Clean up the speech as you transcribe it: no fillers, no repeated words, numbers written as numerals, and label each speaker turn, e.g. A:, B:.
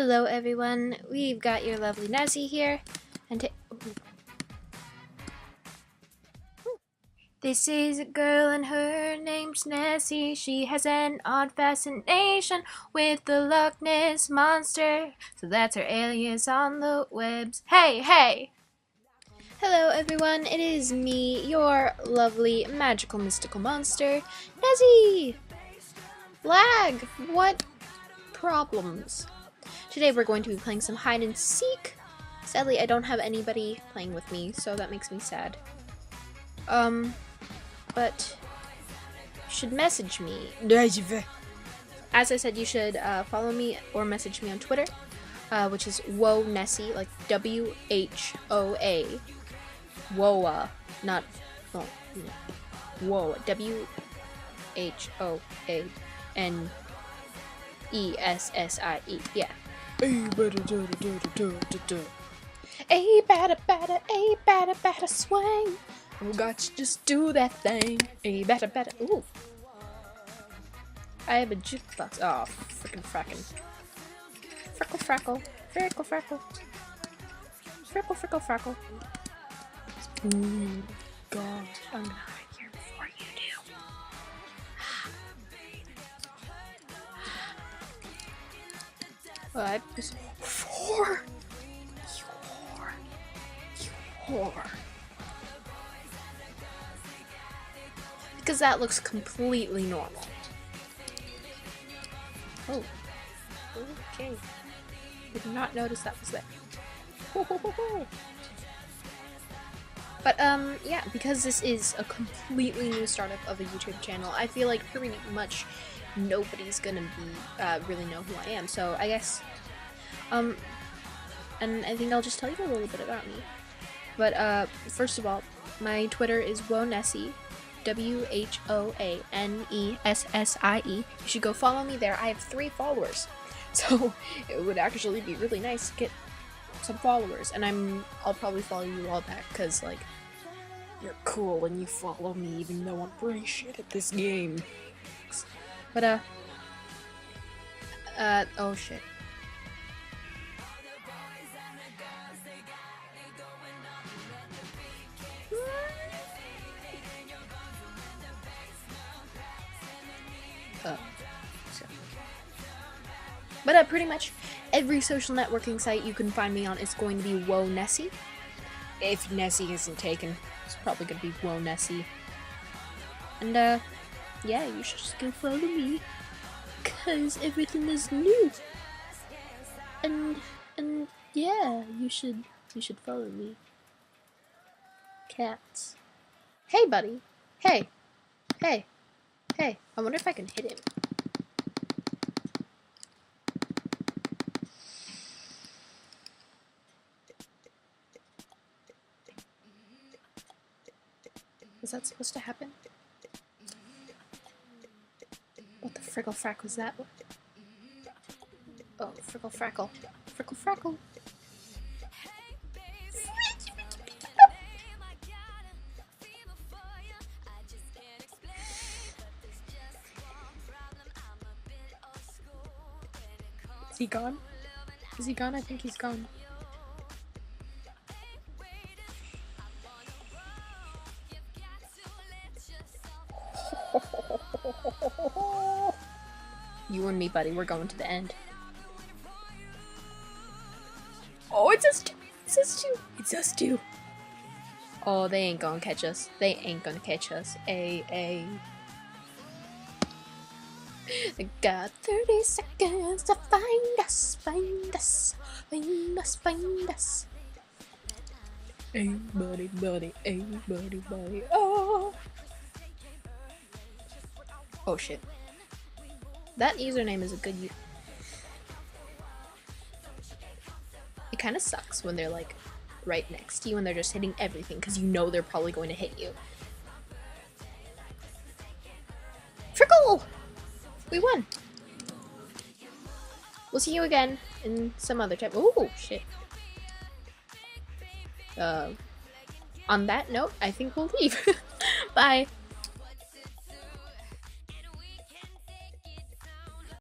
A: Hello everyone, we've got your lovely Nessie here, and this is a girl and her name's Nessie. She has an odd fascination with the Loch Ness Monster, so that's her alias on the webs. Hey, hey! Hello everyone, it is me, your lovely magical mystical monster, Nessie! Lag! What problems? Today we're going to be playing some hide and seek. Sadly, I don't have anybody playing with me, so that makes me sad. But you should message me. As I said, you should follow me or message me on Twitter, which is Whoa Nessie, like WHOA. Whoa, not well, whoa. WHOANESSIE. Yeah. A batter swing. Oh, got you just do that thing. A batter. Ooh. I have a jukebox. Oh, frickin' frackin'. Freckle. Freckle. Ooh, God. I'm gonna hide here before you do. Five, four. You whore. Because that looks completely normal. Oh. Okay. Did not notice that was there. But, yeah, because this is a completely new startup of a YouTube channel, I feel like pretty much nobody's gonna be, really know who I am, so I guess, and I think I'll just tell you a little bit about me. But, first of all, my Twitter is WhoaNessie, WHOANESSIE. You should go follow me there. I have 3 followers, so it would actually be really nice to get some followers, and I'll probably follow you all back, cause like, you're cool and you follow me even though I'm pretty shit at this game. But oh shit. But pretty much every social networking site you can find me on is going to be Whoa Nessie. If Nessie isn't taken, it's probably going to be Whoa Nessie. And yeah, you should just go follow me, cause everything is new. And yeah, you should follow me. Cats. Hey, buddy. Hey. I wonder if I can hit him. Was that supposed to happen? What the frickle frack was that? Oh, frickle frackle. Frickle frackle. Is he gone? Is he gone? I think he's gone. You and me, buddy, we're going to the end. Oh, it's us two. Oh, they ain't gonna catch us. They got 30 seconds to find us. Hey, buddy, oh. Oh, shit. That username is a good It kind of sucks when they're like right next to you and they're just hitting everything because you know they're probably going to hit you. Frickle! We won! We'll see you again in some other time. Oh, shit. On that note, I think we'll leave. Bye.